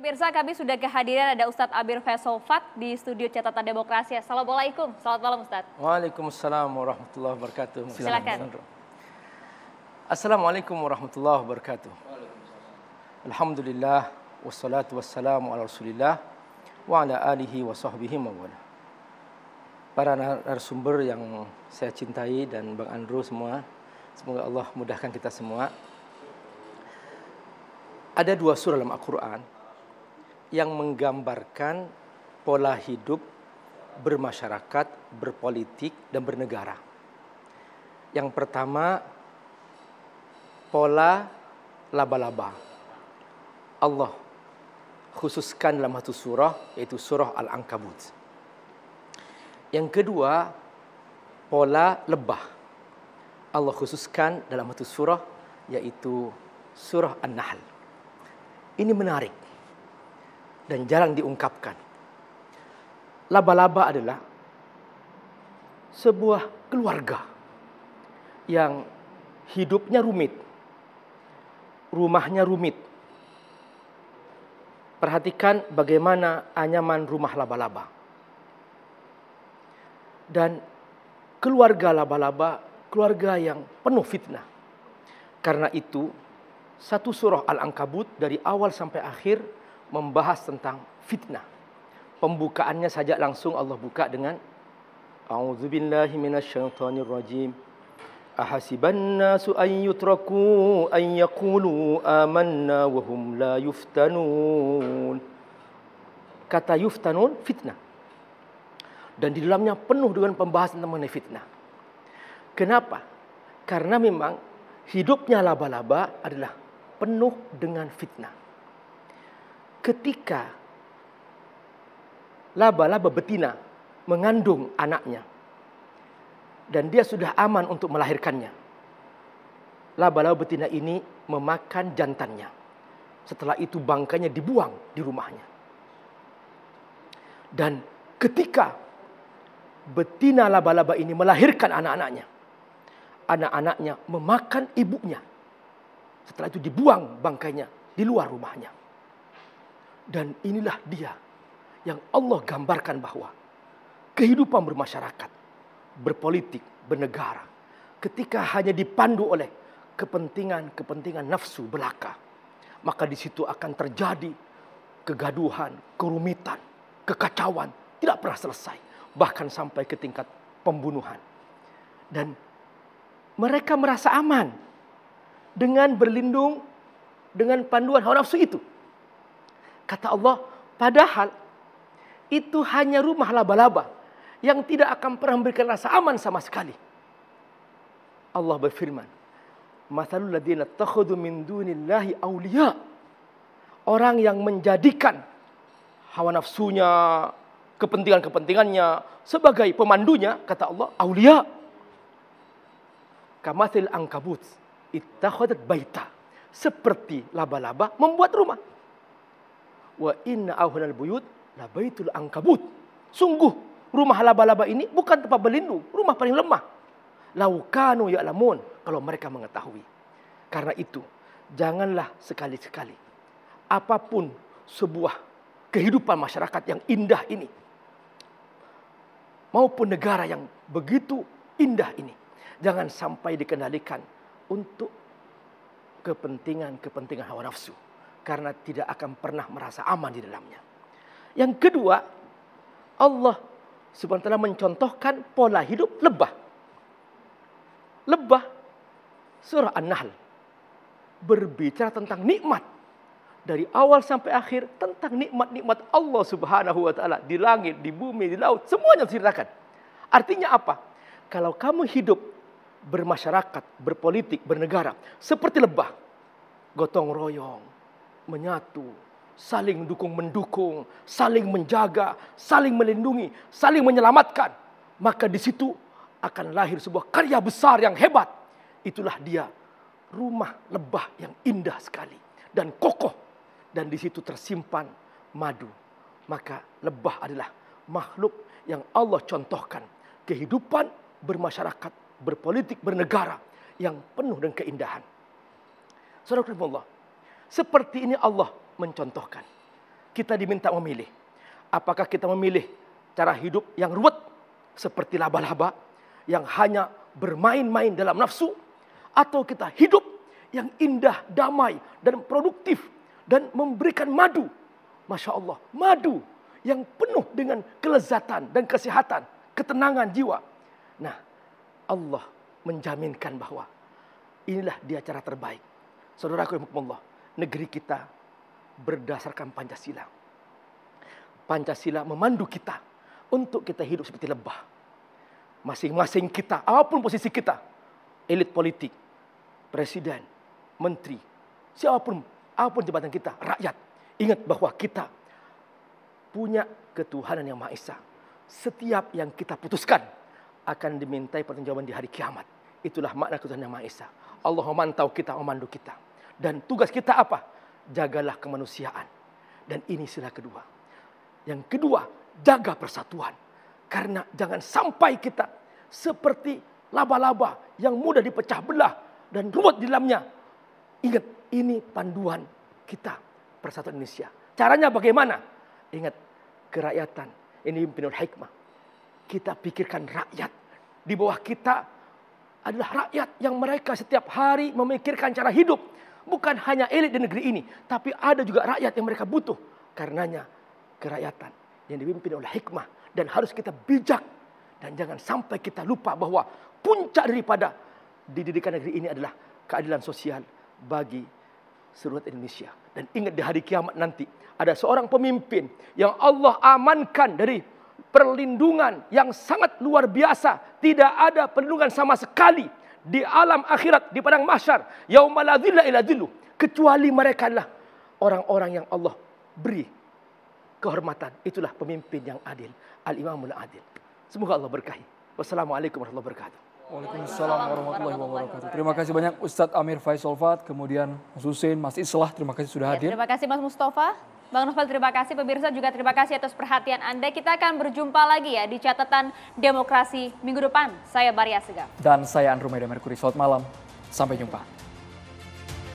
Pemirsa, kami sudah kehadiran ada Ustadz Abir Faisal Fat di studio Catatan Demokrasi. Assalamualaikum, selamat malam Ustadz. Waalaikumsalam warahmatullahi wabarakatuh. Silakan. Assalamualaikum warahmatullahi wabarakatuh. Alhamdulillah, wassalatu wassalamu ala rasulillah, wa ala alihi wa sahbihi mawala. Para narasumber yang saya cintai dan Bang Andrew semua, semoga Allah mudahkan kita semua. Ada dua surah dalam Al-Quran yang menggambarkan pola hidup bermasyarakat, berpolitik, dan bernegara. Yang pertama, pola laba-laba. Allah khususkan dalam satu surah, yaitu surah Al-Ankabut. Yang kedua, pola lebah. Allah khususkan dalam satu surah, yaitu surah An-Nahl. Ini menarik dan jarang diungkapkan. Laba-laba adalah sebuah keluarga yang hidupnya rumit, rumahnya rumit. Perhatikan bagaimana anyaman rumah laba-laba. Dan keluarga laba-laba, keluarga yang penuh fitnah. Karena itu, satu surah Al-Ankabut dari awal sampai akhir membahas tentang fitnah. Pembukaannya saja langsung Allah buka dengan A'udzubillahi minasyaitonirrajim. Ahasiban nasu an yutraku an yaqulu amanna wa hum la yuftanun. Kata yuftanun, fitnah. Dan di dalamnya penuh dengan pembahasan mengenai fitnah. Kenapa? Karena memang hidupnya laba-laba adalah penuh dengan fitnah. Ketika laba-laba betina mengandung anaknya dan dia sudah aman untuk melahirkannya, laba-laba betina ini memakan jantannya. Setelah itu bangkainya dibuang di rumahnya. Dan ketika betina laba-laba ini melahirkan anak-anaknya, anak-anaknya memakan ibunya. Setelah itu dibuang bangkainya di luar rumahnya. Dan inilah dia yang Allah gambarkan bahwa kehidupan bermasyarakat, berpolitik, bernegara, ketika hanya dipandu oleh kepentingan nafsu belaka, maka di situ akan terjadi kegaduhan, kerumitan, kekacauan, tidak pernah selesai, bahkan sampai ke tingkat pembunuhan. Dan mereka merasa aman dengan berlindung dengan panduan hawa nafsu itu. Kata Allah, padahal itu hanya rumah laba-laba yang tidak akan pernah memberikan rasa aman sama sekali. Allah berfirman, "Matsalul ladzina takhadhu min dunillahi auliya." Orang yang menjadikan hawa nafsunya, kepentingannya sebagai pemandunya, kata Allah, auliya. Kamatsil ankabut ittakhadat baita. Seperti laba-laba membuat rumah. Wa inna awhanal buyut la baitul ankabut. Sungguh rumah laba-laba ini bukan tempat berlindung, rumah paling lemah. Lau kanu ya'lamun, kalau mereka mengetahui. Karena itu, janganlah sekali-sekali apapun sebuah kehidupan masyarakat yang indah ini maupun negara yang begitu indah ini, jangan sampai dikendalikan untuk kepentingan hawa nafsu. Karena tidak akan pernah merasa aman di dalamnya. Yang kedua, Allah Subhanahu wa ta'ala mencontohkan pola hidup lebah. Lebah, surah An-Nahl, berbicara tentang nikmat. Dari awal sampai akhir, tentang nikmat-nikmat Allah Subhanahu wa ta'ala. Di langit, di bumi, di laut, semuanya diceritakan. Artinya apa? Kalau kamu hidup bermasyarakat, berpolitik, bernegara, seperti lebah, gotong royong, menyatu, saling dukung-mendukung, saling menjaga, saling melindungi, saling menyelamatkan, maka di situ akan lahir sebuah karya besar yang hebat. Itulah dia rumah lebah yang indah sekali dan kokoh, dan di situ tersimpan madu. Maka lebah adalah makhluk yang Allah contohkan kehidupan bermasyarakat, berpolitik, bernegara yang penuh dengan keindahan. Saudara-saudara, seperti ini Allah mencontohkan. kita diminta memilih. Apakah kita memilih cara hidup yang ruwet seperti laba-laba yang hanya bermain-main dalam nafsu, atau kita hidup yang indah, damai, dan produktif, dan memberikan madu. Masya Allah, madu yang penuh dengan kelezatan dan kesehatan, ketenangan jiwa. Nah, Allah menjaminkan bahwa inilah dia cara terbaik. Saudaraku yang Allah, negeri kita berdasarkan Pancasila. Pancasila memandu kita untuk kita hidup seperti lebah. Masing-masing kita, apapun posisi kita, elit politik, presiden, menteri, siapapun, apapun jabatan kita, rakyat, ingat bahwa kita punya ketuhanan yang Maha Esa. Setiap yang kita putuskan akan dimintai pertanggungjawaban di hari kiamat. Itulah makna ketuhanan yang Maha Esa. Allah memantau kita, memandu kita. Dan tugas kita apa? Jagalah kemanusiaan. Dan ini sila kedua. Yang kedua, jaga persatuan. Karena jangan sampai kita seperti laba-laba yang mudah dipecah belah dan ruwet di dalamnya. Ingat, ini panduan kita, persatuan Indonesia. Caranya bagaimana? Ingat, kerakyatan. Ini pimpinul hikmah. Kita pikirkan rakyat. Di bawah kita adalah rakyat yang mereka setiap hari memikirkan cara hidup. Bukan hanya elit di negeri ini, tapi ada juga rakyat yang mereka butuh. Karenanya kerakyatan yang dipimpin oleh hikmah. Dan harus kita bijak. Dan jangan sampai kita lupa bahwa puncak daripada dididikan negeri ini adalah keadilan sosial bagi seluruh Indonesia. Dan ingat di hari kiamat nanti ada seorang pemimpin yang Allah amankan dari perlindungan yang sangat luar biasa. Tidak ada perlindungan sama sekali di alam akhirat, di padang mahsyar. Yauma la dhilla illa dhilluh. Kecuali mereka adalah orang-orang yang Allah beri kehormatan. Itulah pemimpin yang adil. Al-Imamul Adil. Semoga Allah berkahi. Wassalamualaikum warahmatullahi wabarakatuh. Waalaikumsalam warahmatullahi wabarakatuh. Terima kasih banyak Ustadz Amir Faisal Fat, kemudian Mas Hussein, Mas Islah, terima kasih sudah hadir. Terima kasih Mas Mustafa. Bang Novel, terima kasih. Pemirsa juga terima kasih atas perhatian Anda. Kita akan berjumpa lagi ya di catatan demokrasi minggu depan. Saya Maria Segaf. Dan saya Andromeda Merkuri. Selamat malam. Sampai jumpa.